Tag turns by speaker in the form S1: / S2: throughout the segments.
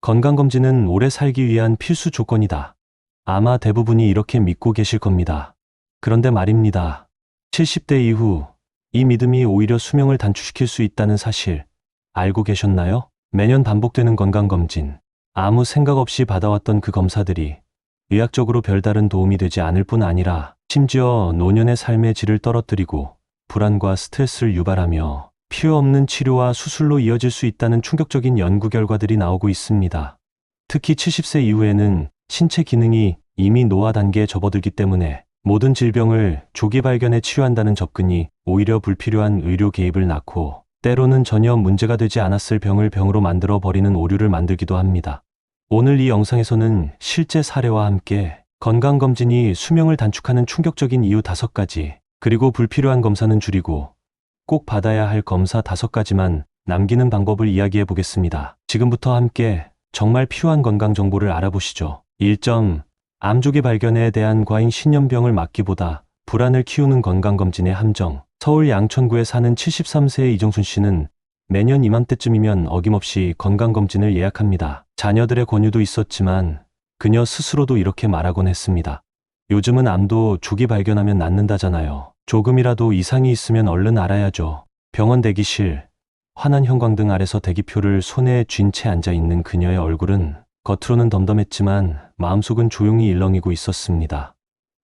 S1: 건강검진은 오래 살기 위한 필수 조건이다. 아마 대부분이 이렇게 믿고 계실 겁니다. 그런데 말입니다. 70대 이후 이 믿음이 오히려 수명을 단축시킬 수 있다는 사실 알고 계셨나요? 매년 반복되는 건강검진, 아무 생각 없이 받아왔던 그 검사들이 의학적으로 별다른 도움이 되지 않을 뿐 아니라 심지어 노년의 삶의 질을 떨어뜨리고 불안과 스트레스를 유발하며 필요 없는 치료와 수술로 이어질 수 있다는 충격적인 연구 결과들이 나오고 있습니다. 특히 70세 이후에는 신체 기능이 이미 노화 단계에 접어들기 때문에 모든 질병을 조기 발견해 치료한다는 접근이 오히려 불필요한 의료 개입을 낳고 때로는 전혀 문제가 되지 않았을 병을 병으로 만들어 버리는 오류를 만들기도 합니다. 오늘 이 영상에서는 실제 사례와 함께 건강검진이 수명을 단축하는 충격적인 이유 5가지, 그리고 불필요한 검사는 줄이고 꼭 받아야 할 검사 5가지만 남기는 방법을 이야기해 보겠습니다. 지금부터 함께 정말 필요한 건강 정보를 알아보시죠. 1점. 암 조기 발견에 대한 과잉 신념병을 막기보다 불안을 키우는 건강검진의 함정. 서울 양천구에 사는 73세의 이정순 씨는 매년 이맘때쯤이면 어김없이 건강검진을 예약합니다. 자녀들의 권유도 있었지만 그녀 스스로도 이렇게 말하곤 했습니다. 요즘은 암도 조기 발견하면 낫는다잖아요. 조금이라도 이상이 있으면 얼른 알아야죠. 병원 대기실, 환한 형광등 아래서 대기표를 손에 쥔 채 앉아 있는 그녀의 얼굴은 겉으로는 덤덤했지만 마음속은 조용히 일렁이고 있었습니다.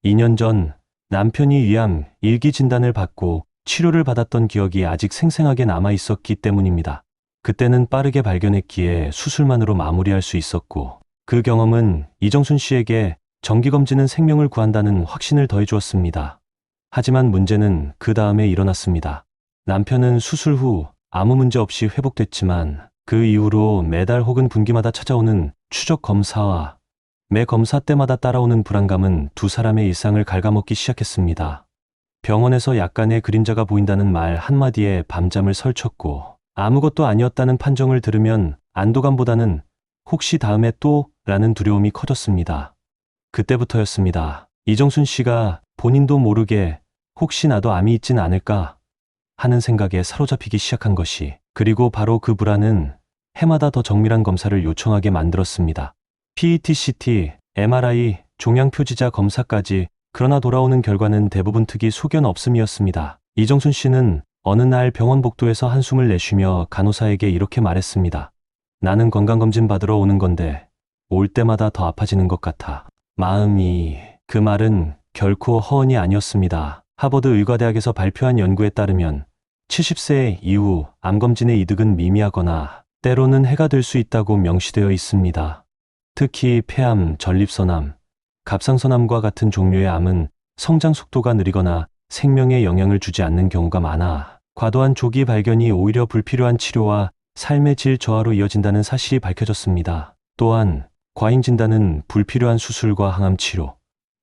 S1: 2년 전 남편이 위암 1기 진단을 받고 치료를 받았던 기억이 아직 생생하게 남아 있었기 때문입니다. 그때는 빠르게 발견했기에 수술만으로 마무리할 수 있었고, 그 경험은 이정순 씨에게 정기검진은 생명을 구한다는 확신을 더해주었습니다. 하지만 문제는 그 다음에 일어났습니다. 남편은 수술 후 아무 문제 없이 회복됐지만 그 이후로 매달 혹은 분기마다 찾아오는 추적 검사와 매 검사 때마다 따라오는 불안감은 두 사람의 일상을 갉아먹기 시작했습니다. 병원에서 약간의 그림자가 보인다는 말 한마디에 밤잠을 설쳤고, 아무것도 아니었다는 판정을 들으면 안도감보다는 혹시 다음에 또? 라는 두려움이 커졌습니다. 그때부터였습니다. 이정순 씨가 본인도 모르게 혹시 나도 암이 있진 않을까 하는 생각에 사로잡히기 시작한 것이, 그리고 바로 그 불안은 해마다 더 정밀한 검사를 요청하게 만들었습니다. PET, CT, MRI, 종양 표지자 검사까지. 그러나 돌아오는 결과는 대부분 특이 소견 없음이었습니다. 이정순 씨는 어느 날 병원 복도에서 한숨을 내쉬며 간호사에게 이렇게 말했습니다. 나는 건강검진 받으러 오는 건데 올 때마다 더 아파지는 것 같아. 마음이... 그 말은 결코 허언이 아니었습니다. 하버드 의과대학에서 발표한 연구에 따르면 70세 이후 암검진의 이득은 미미하거나 때로는 해가 될 수 있다고 명시되어 있습니다. 특히 폐암, 전립선암, 갑상선암과 같은 종류의 암은 성장 속도가 느리거나 생명에 영향을 주지 않는 경우가 많아 과도한 조기 발견이 오히려 불필요한 치료와 삶의 질 저하로 이어진다는 사실이 밝혀졌습니다. 또한 과잉 진단은 불필요한 수술과 항암 치료,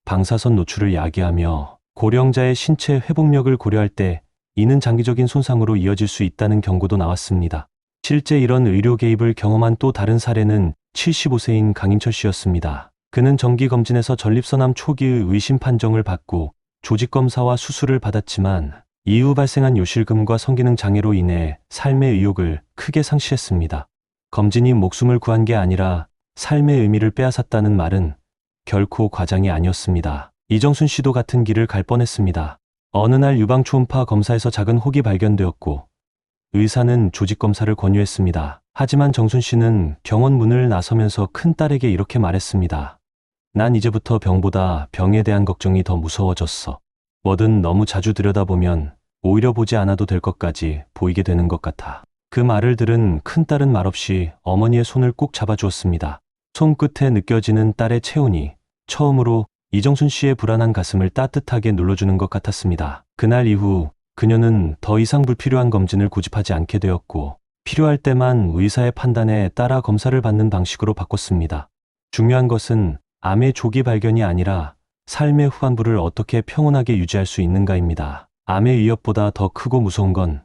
S1: 방사선 노출을 야기하며 고령자의 신체 회복력을 고려할 때 이는 장기적인 손상으로 이어질 수 있다는 경고도 나왔습니다. 실제 이런 의료 개입을 경험한 또 다른 사례는 75세인 강인철 씨였습니다. 그는 정기검진에서 전립선암 초기의 의심 판정을 받고 조직검사와 수술을 받았지만 이후 발생한 요실금과 성기능 장애로 인해 삶의 의욕을 크게 상실했습니다. 검진이 목숨을 구한 게 아니라 삶의 의미를 빼앗았다는 말은 결코 과장이 아니었습니다. 이정순 씨도 같은 길을 갈 뻔했습니다. 어느 날 유방 초음파 검사에서 작은 혹이 발견되었고 의사는 조직검사를 권유했습니다. 하지만 정순 씨는 병원 문을 나서면서 큰딸에게 이렇게 말했습니다. 난 이제부터 병보다 병에 대한 걱정이 더 무서워졌어. 뭐든 너무 자주 들여다보면 오히려 보지 않아도 될 것까지 보이게 되는 것 같아. 그 말을 들은 큰딸은 말없이 어머니의 손을 꼭 잡아주었습니다. 손끝에 느껴지는 딸의 체온이 처음으로 이정순 씨의 불안한 가슴을 따뜻하게 눌러주는 것 같았습니다. 그날 이후 그녀는 더 이상 불필요한 검진을 고집하지 않게 되었고 필요할 때만 의사의 판단에 따라 검사를 받는 방식으로 바꿨습니다. 중요한 것은 암의 조기 발견이 아니라 삶의 후반부를 어떻게 평온하게 유지할 수 있는가입니다. 암의 위협보다 더 크고 무서운 건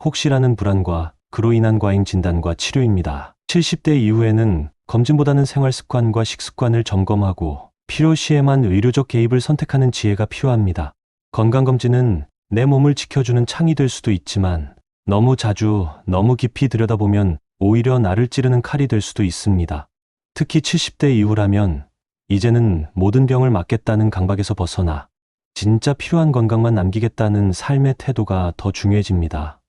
S1: 혹시라는 불안과 그로 인한 과잉 진단과 치료입니다. 70대 이후에는 검진보다는 생활 습관과 식습관을 점검하고 필요시에만 의료적 개입을 선택하는 지혜가 필요합니다. 건강검진은 내 몸을 지켜주는 창이 될 수도 있지만 너무 자주, 너무 깊이 들여다보면 오히려 나를 찌르는 칼이 될 수도 있습니다. 특히 70대 이후라면 이제는 모든 병을 막겠다는 강박에서 벗어나 진짜 필요한 건강만 남기겠다는 삶의 태도가 더 중요해집니다.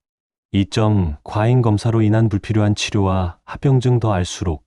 S1: 2점, 과잉 검사로 인한 불필요한 치료와 합병증 더 알수록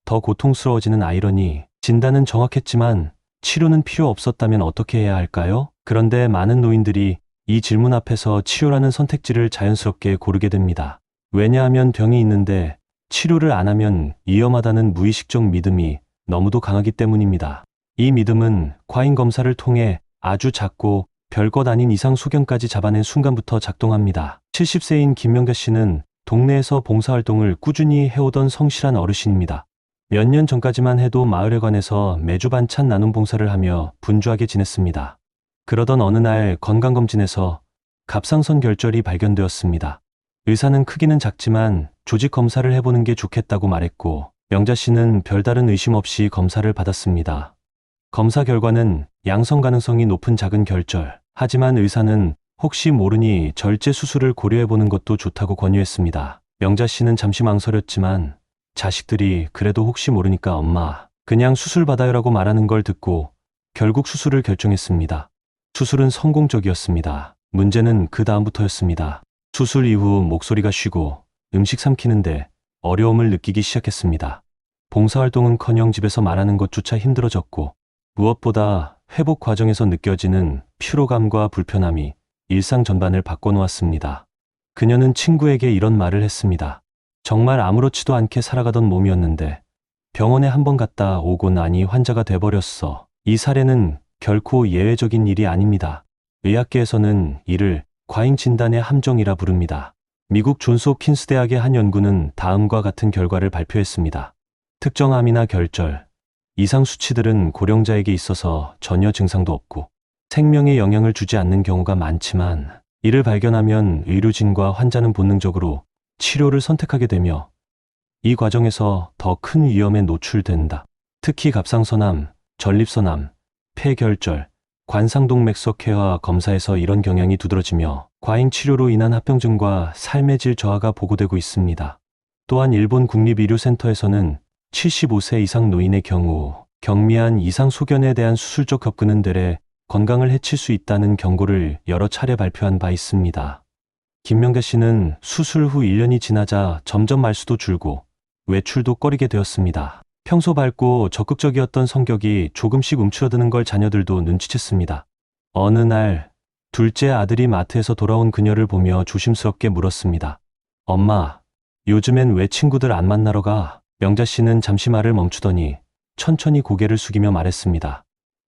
S1: 더 고통스러워지는 아이러니. 진단은 정확했지만 치료는 필요 없었다면 어떻게 해야 할까요? 그런데 많은 노인들이 이 질문 앞에서 치료라는 선택지를 자연스럽게 고르게 됩니다. 왜냐하면 병이 있는데 치료를 안 하면 위험하다는 무의식적 믿음이 너무도 강하기 때문입니다. 이 믿음은 과잉 검사를 통해 아주 작고 별것 아닌 이상 소견까지 잡아낸 순간부터 작동합니다. 70세인 김명자 씨는 동네에서 봉사활동을 꾸준히 해오던 성실한 어르신입니다. 몇 년 전까지만 해도 마을에 관해서 매주 반찬 나눔 봉사를 하며 분주하게 지냈습니다. 그러던 어느 날 건강검진에서 갑상선 결절이 발견되었습니다. 의사는 크기는 작지만 조직 검사를 해보는 게 좋겠다고 말했고 명자 씨는 별다른 의심 없이 검사를 받았습니다. 검사 결과는 양성 가능성이 높은 작은 결절. 하지만 의사는 혹시 모르니 절제 수술을 고려해보는 것도 좋다고 권유했습니다. 명자 씨는 잠시 망설였지만 자식들이 그래도 혹시 모르니까 엄마, 그냥 수술 받아요라고 말하는 걸 듣고 결국 수술을 결정했습니다. 수술은 성공적이었습니다. 문제는 그 다음부터였습니다. 수술 이후 목소리가 쉬고 음식 삼키는데 어려움을 느끼기 시작했습니다. 봉사활동은커녕 집에서 말하는 것조차 힘들어졌고 무엇보다 회복 과정에서 느껴지는 피로감과 불편함이 일상 전반을 바꿔놓았습니다. 그녀는 친구에게 이런 말을 했습니다. 정말 아무렇지도 않게 살아가던 몸이었는데 병원에 한 번 갔다 오고 나니 환자가 돼버렸어. 이 사례는 결코 예외적인 일이 아닙니다. 의학계에서는 이를 과잉 진단의 함정이라 부릅니다. 미국 존스 홉킨스 대학의 한 연구는 다음과 같은 결과를 발표했습니다. 특정 암이나 결절, 이상 수치들은 고령자에게 있어서 전혀 증상도 없고 생명에 영향을 주지 않는 경우가 많지만 이를 발견하면 의료진과 환자는 본능적으로 치료를 선택하게 되며 이 과정에서 더 큰 위험에 노출된다. 특히 갑상선암, 전립선암, 폐결절, 관상동맥석 회화 검사에서 이런 경향이 두드러지며 과잉 치료로 인한 합병증과 삶의 질 저하가 보고되고 있습니다. 또한 일본 국립의료센터에서는 75세 이상 노인의 경우 경미한 이상 소견에 대한 수술적 접근은 되레 건강을 해칠 수 있다는 경고를 여러 차례 발표한 바 있습니다. 김명자 씨는 수술 후 1년이 지나자 점점 말수도 줄고 외출도 꺼리게 되었습니다. 평소 밝고 적극적이었던 성격이 조금씩 움츠러드는 걸 자녀들도 눈치챘습니다. 어느 날 둘째 아들이 마트에서 돌아온 그녀를 보며 조심스럽게 물었습니다. 엄마, 요즘엔 왜 친구들 안 만나러 가? 명자 씨는 잠시 말을 멈추더니 천천히 고개를 숙이며 말했습니다.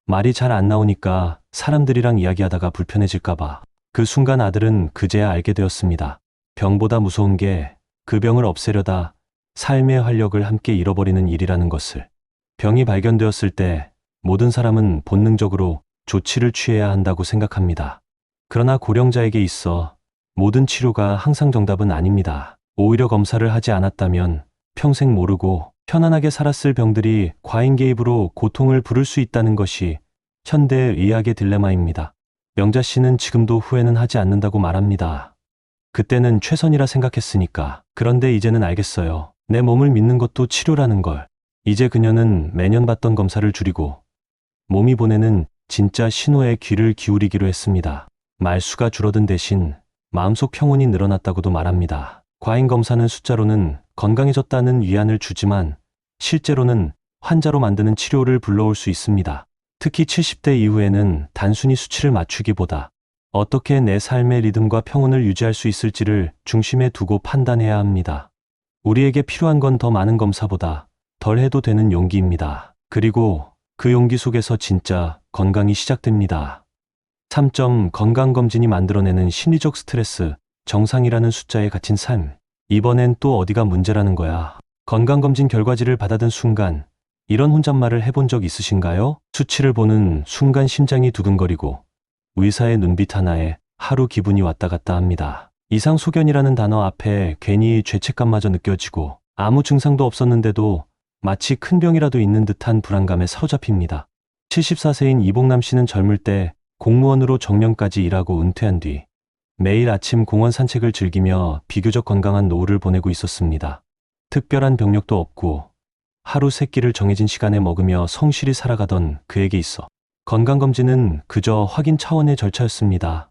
S1: 말이 잘 안 나오니까 사람들이랑 이야기하다가 불편해질까봐. 그 순간 아들은 그제야 알게 되었습니다. 병보다 무서운 게 그 병을 없애려다 삶의 활력을 함께 잃어버리는 일이라는 것을. 병이 발견되었을 때 모든 사람은 본능적으로 조치를 취해야 한다고 생각합니다. 그러나 고령자에게 있어 모든 치료가 항상 정답은 아닙니다. 오히려 검사를 하지 않았다면 평생 모르고 편안하게 살았을 병들이 과잉 개입으로 고통을 부를 수 있다는 것이 현대 의학의 딜레마입니다. 명자 씨는 지금도 후회는 하지 않는다고 말합니다. 그때는 최선이라 생각했으니까. 그런데 이제는 알겠어요. 내 몸을 믿는 것도 치료라는 걸. 이제 그녀는 매년 받던 검사를 줄이고 몸이 보내는 진짜 신호에 귀를 기울이기로 했습니다. 말수가 줄어든 대신 마음속 평온이 늘어났다고도 말합니다. 과잉 검사는 숫자로는 건강해졌다는 위안을 주지만 실제로는 환자로 만드는 치료를 불러올 수 있습니다. 특히 70대 이후에는 단순히 수치를 맞추기보다 어떻게 내 삶의 리듬과 평온을 유지할 수 있을지를 중심에 두고 판단해야 합니다. 우리에게 필요한 건 더 많은 검사보다 덜 해도 되는 용기입니다. 그리고 그 용기 속에서 진짜 건강이 시작됩니다. 3점, 건강검진이 만들어내는 심리적 스트레스, 정상이라는 숫자에 갇힌 삶. 이번엔 또 어디가 문제라는 거야. 건강검진 결과지를 받아든 순간 이런 혼잣말을 해본 적 있으신가요? 수치를 보는 순간 심장이 두근거리고 의사의 눈빛 하나에 하루 기분이 왔다 갔다 합니다. 이상 소견이라는 단어 앞에 괜히 죄책감마저 느껴지고 아무 증상도 없었는데도 마치 큰 병이라도 있는 듯한 불안감에 사로잡힙니다. 74세인 이봉남 씨는 젊을 때 공무원으로 정년까지 일하고 은퇴한 뒤 매일 아침 공원 산책을 즐기며 비교적 건강한 노후를 보내고 있었습니다. 특별한 병력도 없고 하루 3끼를 정해진 시간에 먹으며 성실히 살아가던 그에게 있어 건강검진은 그저 확인 차원의 절차였습니다.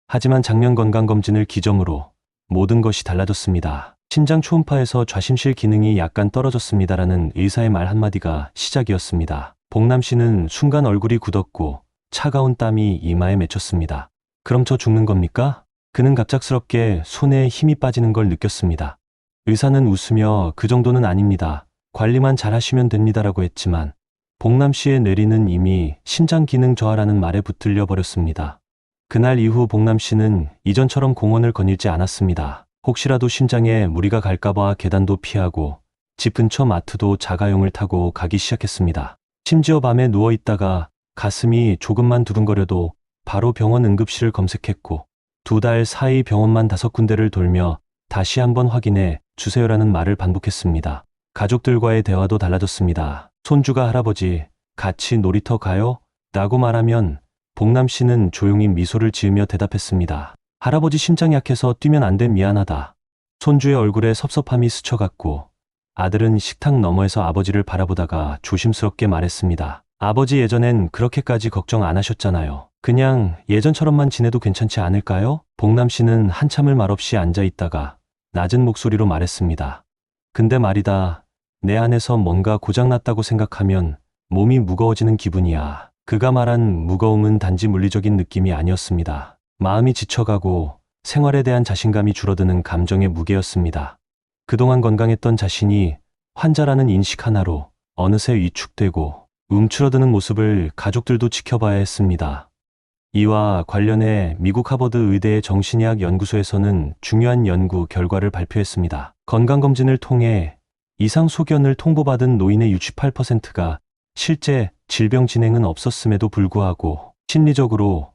S1: 하지만 작년 건강검진을 기점으로 모든 것이 달라졌습니다. 심장 초음파에서 좌심실 기능이 약간 떨어졌습니다라는 의사의 말 한마디가 시작이었습니다. 복남 씨는 순간 얼굴이 굳었고 차가운 땀이 이마에 맺혔습니다. 그럼 저 죽는 겁니까? 그는 갑작스럽게 손에 힘이 빠지는 걸 느꼈습니다. 의사는 웃으며 그 정도는 아닙니다. 관리만 잘하시면 됩니다라고 했지만 복남 씨의 뇌리는 이미 심장 기능 저하라는 말에 붙들려 버렸습니다. 그날 이후 복남 씨는 이전처럼 공원을 거닐지 않았습니다. 혹시라도 심장에 무리가 갈까봐 계단도 피하고 집 근처 마트도 자가용을 타고 가기 시작했습니다. 심지어 밤에 누워있다가 가슴이 조금만 두근거려도 바로 병원 응급실을 검색했고 2달 사이 병원만 5군데를 돌며 다시 한번 확인해 주세요라는 말을 반복했습니다. 가족들과의 대화도 달라졌습니다. 손주가 할아버지, 같이 놀이터 가요? 라고 말하면 복남 씨는 조용히 미소를 지으며 대답했습니다. 할아버지 심장이 약해서 뛰면 안 돼 미안하다. 손주의 얼굴에 섭섭함이 스쳐갔고 아들은 식탁 너머에서 아버지를 바라보다가 조심스럽게 말했습니다. 아버지 예전엔 그렇게까지 걱정 안 하셨잖아요. 그냥 예전처럼만 지내도 괜찮지 않을까요? 복남 씨는 한참을 말없이 앉아 있다가 낮은 목소리로 말했습니다. 근데 말이다. 내 안에서 뭔가 고장났다고 생각하면 몸이 무거워지는 기분이야. 그가 말한 무거움은 단지 물리적인 느낌이 아니었습니다. 마음이 지쳐가고 생활에 대한 자신감이 줄어드는 감정의 무게였습니다. 그동안 건강했던 자신이 환자라는 인식 하나로 어느새 위축되고 움츠러드는 모습을 가족들도 지켜봐야 했습니다. 이와 관련해 미국 하버드 의대의 정신의학 연구소에서는 중요한 연구 결과를 발표했습니다. 건강검진을 통해 이상 소견을 통보받은 노인의 68%가 실제 질병 진행은 없었음에도 불구하고 심리적으로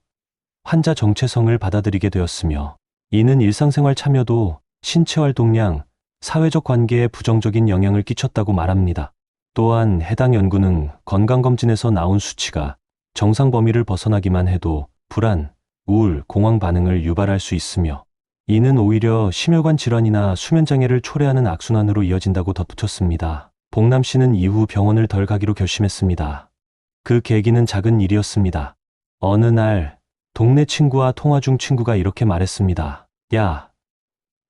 S1: 환자 정체성을 받아들이게 되었으며 이는 일상생활 참여도 신체 활동량, 사회적 관계에 부정적인 영향을 끼쳤다고 말합니다. 또한 해당 연구는 건강검진에서 나온 수치가 정상 범위를 벗어나기만 해도 불안, 우울, 공황 반응을 유발할 수 있으며 이는 오히려 심혈관 질환이나 수면장애를 초래하는 악순환으로 이어진다고 덧붙였습니다. 복남 씨는 이후 병원을 덜 가기로 결심했습니다. 그 계기는 작은 일이었습니다. 어느 날 동네 친구와 통화 중 친구가 이렇게 말했습니다. 야,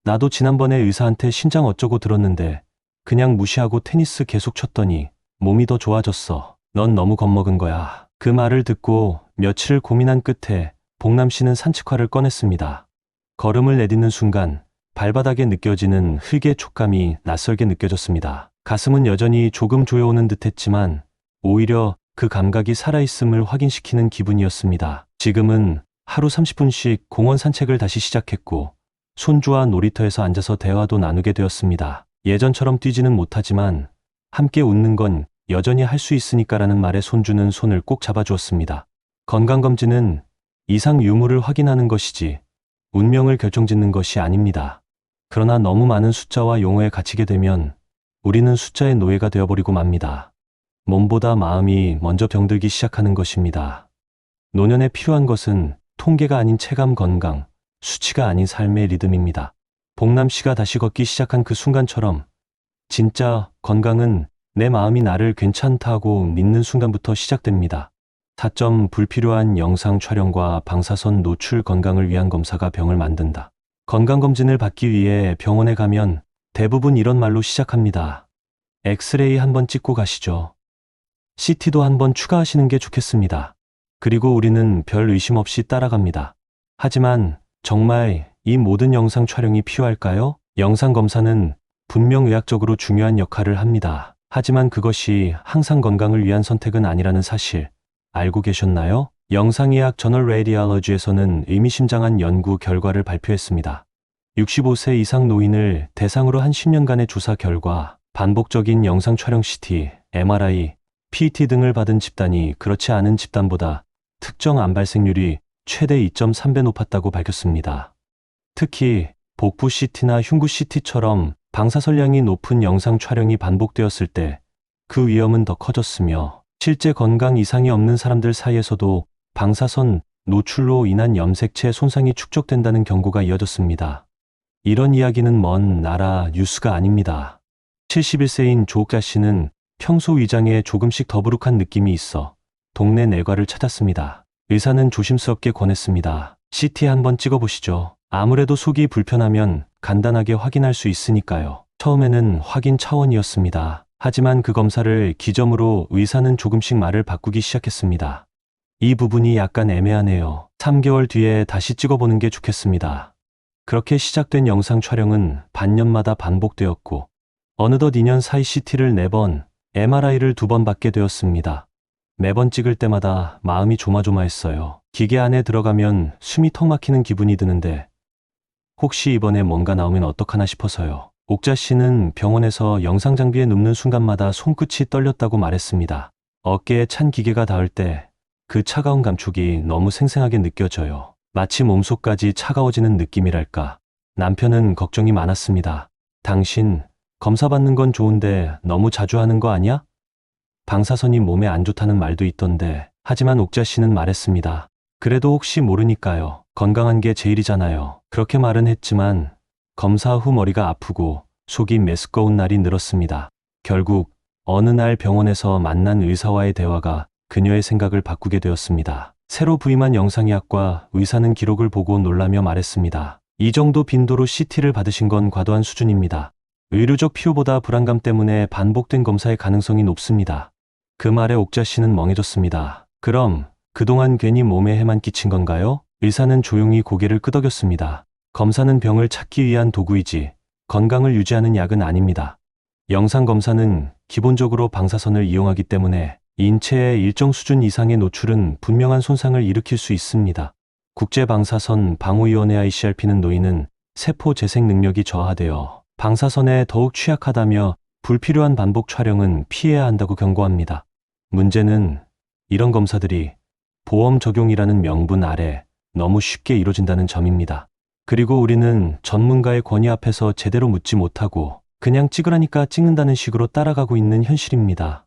S1: 나도 지난번에 의사한테 심장 어쩌고 들었는데 그냥 무시하고 테니스 계속 쳤더니 몸이 더 좋아졌어. 넌 너무 겁먹은 거야. 그 말을 듣고 며칠 고민한 끝에 복남 씨는 산책화를 꺼냈습니다. 걸음을 내딛는 순간 발바닥에 느껴지는 흙의 촉감이 낯설게 느껴졌습니다. 가슴은 여전히 조금 조여오는 듯했지만 오히려 그 감각이 살아있음을 확인시키는 기분이었습니다. 지금은 하루 30분씩 공원 산책을 다시 시작했고 손주와 놀이터에서 앉아서 대화도 나누게 되었습니다. 예전처럼 뛰지는 못하지만 함께 웃는 건 여전히 할 수 있으니까라는 말에 손주는 손을 꼭 잡아주었습니다. 건강검진은 이상 유무를 확인하는 것이지 운명을 결정짓는 것이 아닙니다. 그러나 너무 많은 숫자와 용어에 갇히게 되면 우리는 숫자의 노예가 되어버리고 맙니다. 몸보다 마음이 먼저 병들기 시작하는 것입니다. 노년에 필요한 것은 통계가 아닌 체감 건강, 수치가 아닌 삶의 리듬입니다. 복남 씨가 다시 걷기 시작한 그 순간처럼 진짜 건강은 내 마음이 나를 괜찮다고 믿는 순간부터 시작됩니다. 4점 불필요한 영상 촬영과 방사선 노출 건강을 위한 검사가 병을 만든다. 건강검진을 받기 위해 병원에 가면 대부분 이런 말로 시작합니다. 엑스레이 한번 찍고 가시죠. CT도 한번 추가하시는 게 좋겠습니다. 그리고 우리는 별 의심 없이 따라갑니다. 하지만 정말 이 모든 영상 촬영이 필요할까요? 영상 검사는 분명 의학적으로 중요한 역할을 합니다. 하지만 그것이 항상 건강을 위한 선택은 아니라는 사실 알고 계셨나요? 영상의학 저널 레디올러지에서는 의미심장한 연구 결과를 발표했습니다. 65세 이상 노인을 대상으로 한 10년간의 조사 결과 반복적인 영상 촬영 CT, MRI, PET 등을 받은 집단이 그렇지 않은 집단보다 특정 암 발생률이 최대 2.3배 높았다고 밝혔습니다. 특히 복부 CT나 흉부 CT처럼 방사선량이 높은 영상 촬영이 반복되었을 때 그 위험은 더 커졌으며 실제 건강 이상이 없는 사람들 사이에서도 방사선 노출로 인한 염색체 손상이 축적된다는 경고가 이어졌습니다. 이런 이야기는 먼 나라 뉴스가 아닙니다. 71세인 조옥자 씨는 평소 위장에 조금씩 더부룩한 느낌이 있어 동네 내과를 찾았습니다. 의사는 조심스럽게 권했습니다. CT 한번 찍어보시죠. 아무래도 속이 불편하면 간단하게 확인할 수 있으니까요. 처음에는 확인 차원이었습니다. 하지만 그 검사를 기점으로 의사는 조금씩 말을 바꾸기 시작했습니다. 이 부분이 약간 애매하네요. 3개월 뒤에 다시 찍어보는 게 좋겠습니다. 그렇게 시작된 영상 촬영은 반년마다 반복되었고 어느덧 2년 사이 CT를 4번, MRI를 2번 받게 되었습니다. 매번 찍을 때마다 마음이 조마조마했어요. 기계 안에 들어가면 숨이 턱 막히는 기분이 드는데 혹시 이번에 뭔가 나오면 어떡하나 싶어서요. 옥자 씨는 병원에서 영상 장비에 눕는 순간마다 손끝이 떨렸다고 말했습니다. 어깨에 찬 기계가 닿을 때 그 차가운 감촉이 너무 생생하게 느껴져요. 마치 몸속까지 차가워지는 느낌이랄까. 남편은 걱정이 많았습니다. 당신 검사 받는 건 좋은데 너무 자주 하는 거 아니야? 방사선이 몸에 안 좋다는 말도 있던데. 하지만 옥자 씨는 말했습니다. 그래도 혹시 모르니까요. 건강한 게 제일이잖아요. 그렇게 말은 했지만 검사 후 머리가 아프고 속이 메스꺼운 날이 늘었습니다. 결국 어느 날 병원에서 만난 의사와의 대화가 그녀의 생각을 바꾸게 되었습니다. 새로 부임한 영상의학과 의사는 기록을 보고 놀라며 말했습니다. 이 정도 빈도로 CT를 받으신 건 과도한 수준입니다. 의료적 필요보다 불안감 때문에 반복된 검사의 가능성이 높습니다. 그 말에 옥자 씨는 멍해졌습니다. 그럼 그동안 괜히 몸에 해만 끼친 건가요? 의사는 조용히 고개를 끄덕였습니다. 검사는 병을 찾기 위한 도구이지 건강을 유지하는 약은 아닙니다. 영상 검사는 기본적으로 방사선을 이용하기 때문에 인체의 일정 수준 이상의 노출은 분명한 손상을 일으킬 수 있습니다. 국제방사선 방호위원회 ICRP는 노인은 세포 재생 능력이 저하되어 방사선에 더욱 취약하다며 불필요한 반복 촬영은 피해야 한다고 경고합니다. 문제는 이런 검사들이 보험 적용이라는 명분 아래 너무 쉽게 이루어진다는 점입니다. 그리고 우리는 전문가의 권위 앞에서 제대로 묻지 못하고 그냥 찍으라니까 찍는다는 식으로 따라가고 있는 현실입니다.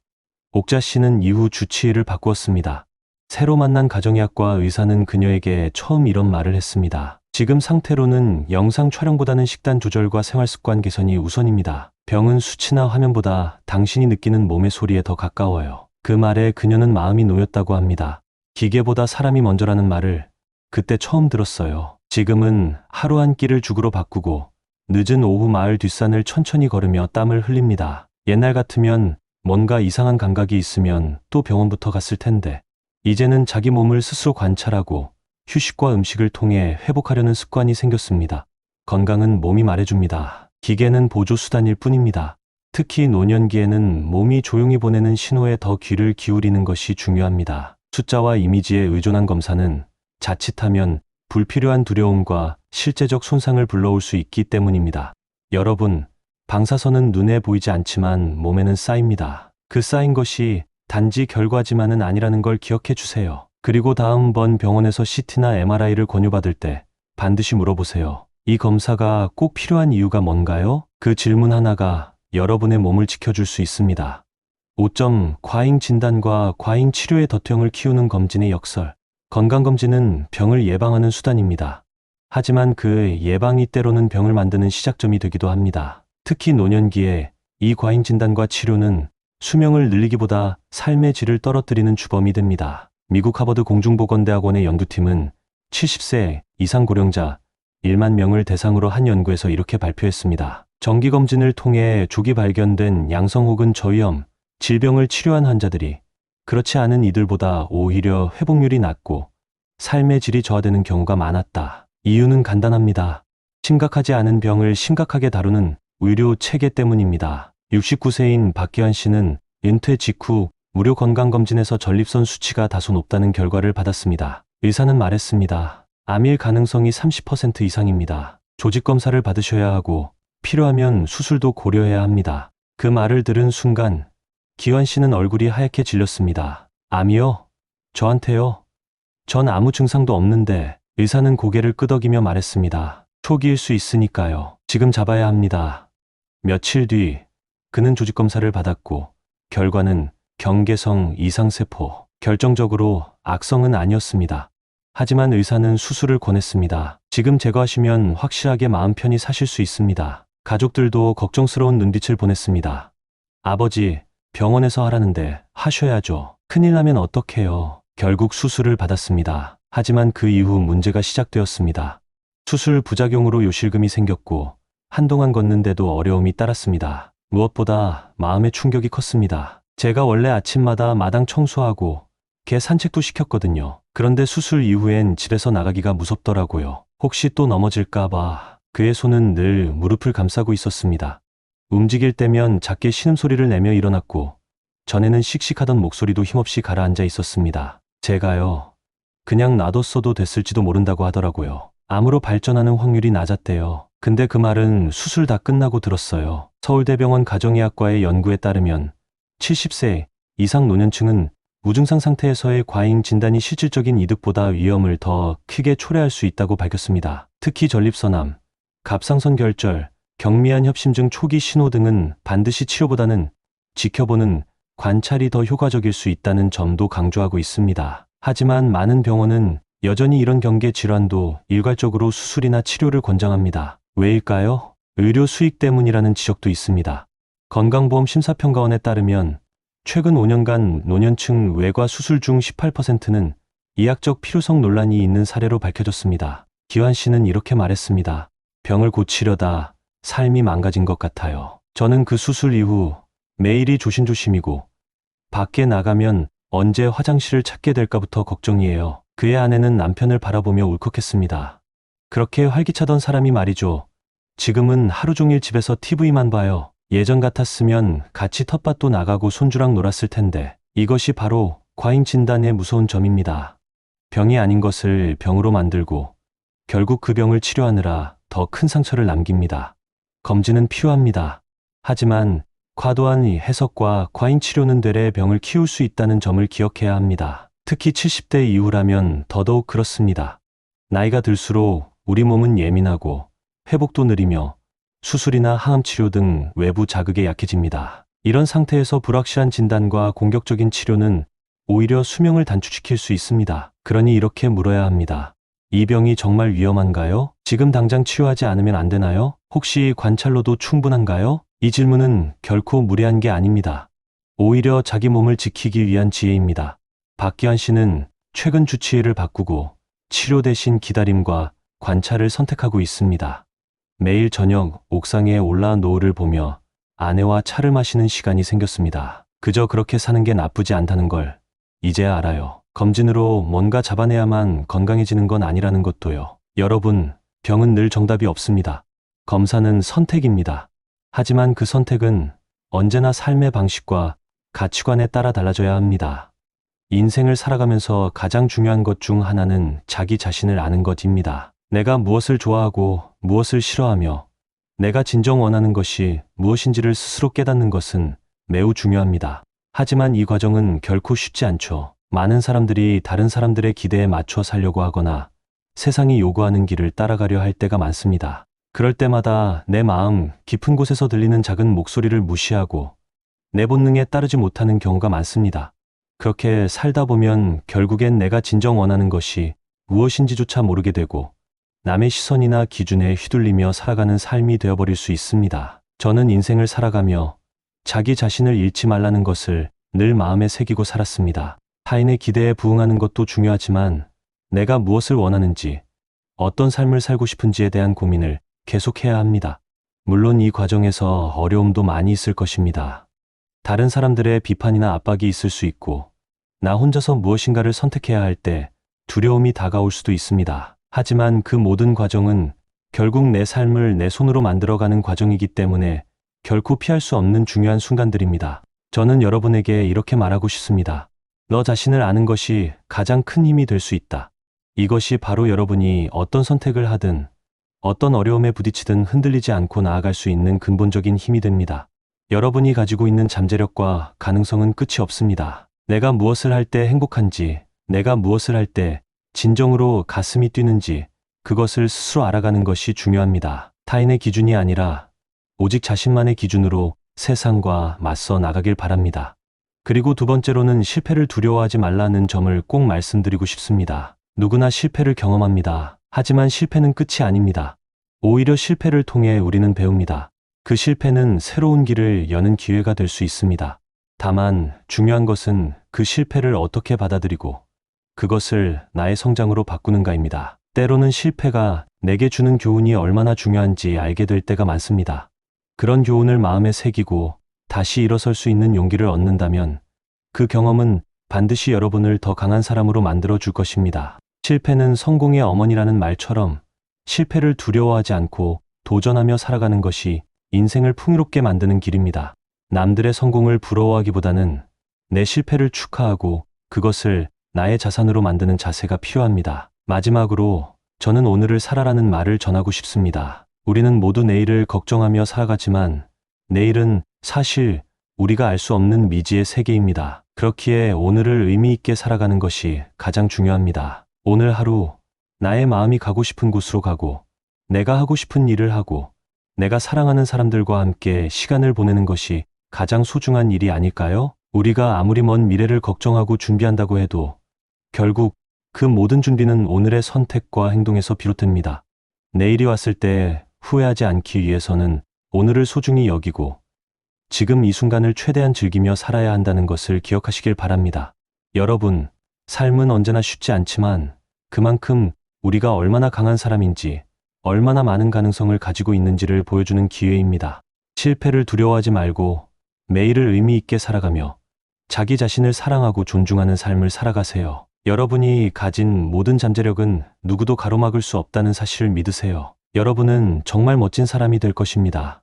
S1: 옥자 씨는 이후 주치의를 바꾸었습니다. 새로 만난 가정의학과 의사는 그녀에게 처음 이런 말을 했습니다. 지금 상태로는 영상 촬영보다는 식단 조절과 생활습관 개선이 우선입니다. 병은 수치나 화면보다 당신이 느끼는 몸의 소리에 더 가까워요. 그 말에 그녀는 마음이 놓였다고 합니다. 기계보다 사람이 먼저라는 말을 그때 처음 들었어요. 지금은 하루 한 끼를 죽으로 바꾸고 늦은 오후 마을 뒷산을 천천히 걸으며 땀을 흘립니다. 옛날 같으면 뭔가 이상한 감각이 있으면 또 병원부터 갔을 텐데 이제는 자기 몸을 스스로 관찰하고 휴식과 음식을 통해 회복하려는 습관이 생겼습니다. 건강은 몸이 말해줍니다. 기계는 보조수단일 뿐입니다. 특히 노년기에는 몸이 조용히 보내는 신호에 더 귀를 기울이는 것이 중요합니다. 숫자와 이미지에 의존한 검사는 자칫하면 불필요한 두려움과 실제적 손상을 불러올 수 있기 때문입니다. 여러분, 방사선은 눈에 보이지 않지만 몸에는 쌓입니다. 그 쌓인 것이 단지 결과지만은 아니라는 걸 기억해 주세요. 그리고 다음번 병원에서 CT나 MRI를 권유받을 때 반드시 물어보세요. 이 검사가 꼭 필요한 이유가 뭔가요? 그 질문 하나가 여러분의 몸을 지켜줄 수 있습니다. 5점 과잉 진단과 과잉 치료의 덫형을 키우는 검진의 역설. 건강검진은 병을 예방하는 수단입니다. 하지만 그 예방이 때로는 병을 만드는 시작점이 되기도 합니다. 특히 노년기에 이 과잉 진단과 치료는 수명을 늘리기보다 삶의 질을 떨어뜨리는 주범이 됩니다. 미국 하버드 공중보건대학원의 연구팀은 70세 이상 고령자 1만 명을 대상으로 한 연구에서 이렇게 발표했습니다. 정기검진을 통해 조기 발견된 양성 혹은 저위험, 질병을 치료한 환자들이 그렇지 않은 이들보다 오히려 회복률이 낮고 삶의 질이 저하되는 경우가 많았다. 이유는 간단합니다. 심각하지 않은 병을 심각하게 다루는 의료 체계 때문입니다. 69세인 박기환 씨는 은퇴 직후 무료 건강검진에서 전립선 수치가 다소 높다는 결과를 받았습니다. 의사는 말했습니다. 암일 가능성이 30% 이상입니다. 조직검사를 받으셔야 하고 필요하면 수술도 고려해야 합니다. 그 말을 들은 순간 기환 씨는 얼굴이 하얗게 질렸습니다. 암이요? 저한테요? 전 아무 증상도 없는데. 의사는 고개를 끄덕이며 말했습니다. 초기일 수 있으니까요. 지금 잡아야 합니다. 며칠 뒤 그는 조직검사를 받았고 결과는 경계성 이상세포, 결정적으로 악성은 아니었습니다. 하지만 의사는 수술을 권했습니다. 지금 제거하시면 확실하게 마음 편히 사실 수 있습니다. 가족들도 걱정스러운 눈빛을 보냈습니다. 아버지, 병원에서 하라는데 하셔야죠. 큰일 나면 어떡해요. 결국 수술을 받았습니다. 하지만 그 이후 문제가 시작되었습니다. 수술 부작용으로 요실금이 생겼고 한동안 걷는데도 어려움이 따랐습니다. 무엇보다 마음의 충격이 컸습니다. 제가 원래 아침마다 마당 청소하고 개 산책도 시켰거든요. 그런데 수술 이후엔 집에서 나가기가 무섭더라고요. 혹시 또 넘어질까봐 그의 손은 늘 무릎을 감싸고 있었습니다. 움직일 때면 작게 신음소리를 내며 일어났고 전에는 씩씩하던 목소리도 힘없이 가라앉아 있었습니다. 제가요, 그냥 놔뒀어도 됐을지도 모른다고 하더라고요. 암으로 발전하는 확률이 낮았대요. 근데 그 말은 수술 다 끝나고 들었어요. 서울대병원 가정의학과의 연구에 따르면 70세 이상 노년층은 무증상 상태에서의 과잉 진단이 실질적인 이득보다 위험을 더 크게 초래할 수 있다고 밝혔습니다. 특히 전립선암, 갑상선 결절, 경미한 협심증 초기 신호 등은 반드시 치료보다는 지켜보는 관찰이 더 효과적일 수 있다는 점도 강조하고 있습니다. 하지만 많은 병원은 여전히 이런 경계 질환도 일괄적으로 수술이나 치료를 권장합니다. 왜일까요? 의료 수익 때문이라는 지적도 있습니다. 건강보험 심사평가원에 따르면 최근 5년간 노년층 외과 수술 중 18%는 의학적 필요성 논란이 있는 사례로 밝혀졌습니다. 기환 씨는 이렇게 말했습니다. 병을 고치려다 삶이 망가진 것 같아요. 저는 그 수술 이후 매일이 조심조심이고 밖에 나가면 언제 화장실을 찾게 될까부터 걱정이에요. 그의 아내는 남편을 바라보며 울컥했습니다. 그렇게 활기차던 사람이 말이죠. 지금은 하루 종일 집에서 TV만 봐요. 예전 같았으면 같이 텃밭도 나가고 손주랑 놀았을 텐데 이것이 바로 과잉 진단의 무서운 점입니다. 병이 아닌 것을 병으로 만들고 결국 그 병을 치료하느라 더 큰 상처를 남깁니다. 검진은 필요합니다. 하지만 과도한 해석과 과잉 치료는 되레 병을 키울 수 있다는 점을 기억해야 합니다. 특히 70대 이후라면 더더욱 그렇습니다. 나이가 들수록 우리 몸은 예민하고 회복도 느리며 수술이나 항암 치료 등 외부 자극에 약해집니다. 이런 상태에서 불확실한 진단과 공격적인 치료는 오히려 수명을 단축시킬 수 있습니다. 그러니 이렇게 물어야 합니다. 이 병이 정말 위험한가요? 지금 당장 치료하지 않으면 안 되나요? 혹시 관찰로도 충분한가요? 이 질문은 결코 무례한 게 아닙니다. 오히려 자기 몸을 지키기 위한 지혜입니다. 박기환 씨는 최근 주치의를 바꾸고 치료 대신 기다림과 관찰을 선택하고 있습니다. 매일 저녁 옥상에 올라 노을을 보며 아내와 차를 마시는 시간이 생겼습니다. 그저 그렇게 사는 게 나쁘지 않다는 걸 이제야 알아요. 검진으로 뭔가 잡아내야만 건강해지는 건 아니라는 것도요. 여러분, 병은 늘 정답이 없습니다. 검사는 선택입니다. 하지만 그 선택은 언제나 삶의 방식과 가치관에 따라 달라져야 합니다. 인생을 살아가면서 가장 중요한 것 중 하나는 자기 자신을 아는 것입니다. 내가 무엇을 좋아하고 무엇을 싫어하며 내가 진정 원하는 것이 무엇인지를 스스로 깨닫는 것은 매우 중요합니다. 하지만 이 과정은 결코 쉽지 않죠. 많은 사람들이 다른 사람들의 기대에 맞춰 살려고 하거나 세상이 요구하는 길을 따라가려 할 때가 많습니다. 그럴 때마다 내 마음 깊은 곳에서 들리는 작은 목소리를 무시하고 내 본능에 따르지 못하는 경우가 많습니다. 그렇게 살다 보면 결국엔 내가 진정 원하는 것이 무엇인지조차 모르게 되고 남의 시선이나 기준에 휘둘리며 살아가는 삶이 되어버릴 수 있습니다. 저는 인생을 살아가며 자기 자신을 잃지 말라는 것을 늘 마음에 새기고 살았습니다. 타인의 기대에 부응하는 것도 중요하지만 내가 무엇을 원하는지, 어떤 삶을 살고 싶은지에 대한 고민을 계속해야 합니다. 물론 이 과정에서 어려움도 많이 있을 것입니다. 다른 사람들의 비판이나 압박이 있을 수 있고 나 혼자서 무엇인가를 선택해야 할 때 두려움이 다가올 수도 있습니다. 하지만 그 모든 과정은 결국 내 삶을 내 손으로 만들어가는 과정이기 때문에 결코 피할 수 없는 중요한 순간들입니다. 저는 여러분에게 이렇게 말하고 싶습니다. 너 자신을 아는 것이 가장 큰 힘이 될 수 있다. 이것이 바로 여러분이 어떤 선택을 하든 어떤 어려움에 부딪히든 흔들리지 않고 나아갈 수 있는 근본적인 힘이 됩니다. 여러분이 가지고 있는 잠재력과 가능성은 끝이 없습니다. 내가 무엇을 할 때 행복한지, 내가 무엇을 할 때 진정으로 가슴이 뛰는지 그것을 스스로 알아가는 것이 중요합니다. 타인의 기준이 아니라 오직 자신만의 기준으로 세상과 맞서 나가길 바랍니다. 그리고 두 번째로는 실패를 두려워하지 말라는 점을 꼭 말씀드리고 싶습니다. 누구나 실패를 경험합니다. 하지만 실패는 끝이 아닙니다. 오히려 실패를 통해 우리는 배웁니다. 그 실패는 새로운 길을 여는 기회가 될 수 있습니다. 다만 중요한 것은 그 실패를 어떻게 받아들이고 그것을 나의 성장으로 바꾸는가입니다. 때로는 실패가 내게 주는 교훈이 얼마나 중요한지 알게 될 때가 많습니다. 그런 교훈을 마음에 새기고 다시 일어설 수 있는 용기를 얻는다면 그 경험은 반드시 여러분을 더 강한 사람으로 만들어 줄 것입니다. 실패는 성공의 어머니라는 말처럼 실패를 두려워하지 않고 도전하며 살아가는 것이 인생을 풍요롭게 만드는 길입니다. 남들의 성공을 부러워하기보다는 내 실패를 축하하고 그것을 나의 자산으로 만드는 자세가 필요합니다. 마지막으로 저는 오늘을 살아라는 말을 전하고 싶습니다. 우리는 모두 내일을 걱정하며 살아가지만 내일은 사실 우리가 알 수 없는 미지의 세계입니다. 그렇기에 오늘을 의미 있게 살아가는 것이 가장 중요합니다. 오늘 하루 나의 마음이 가고 싶은 곳으로 가고 내가 하고 싶은 일을 하고 내가 사랑하는 사람들과 함께 시간을 보내는 것이 가장 소중한 일이 아닐까요? 우리가 아무리 먼 미래를 걱정하고 준비한다고 해도 결국 그 모든 준비는 오늘의 선택과 행동에서 비롯됩니다. 내일이 왔을 때 후회하지 않기 위해서는 오늘을 소중히 여기고 지금 이 순간을 최대한 즐기며 살아야 한다는 것을 기억하시길 바랍니다. 여러분, 삶은 언제나 쉽지 않지만 그만큼 우리가 얼마나 강한 사람인지, 얼마나 많은 가능성을 가지고 있는지를 보여주는 기회입니다. 실패를 두려워하지 말고 매일을 의미 있게 살아가며 자기 자신을 사랑하고 존중하는 삶을 살아가세요. 여러분이 가진 모든 잠재력은 누구도 가로막을 수 없다는 사실을 믿으세요. 여러분은 정말 멋진 사람이 될 것입니다.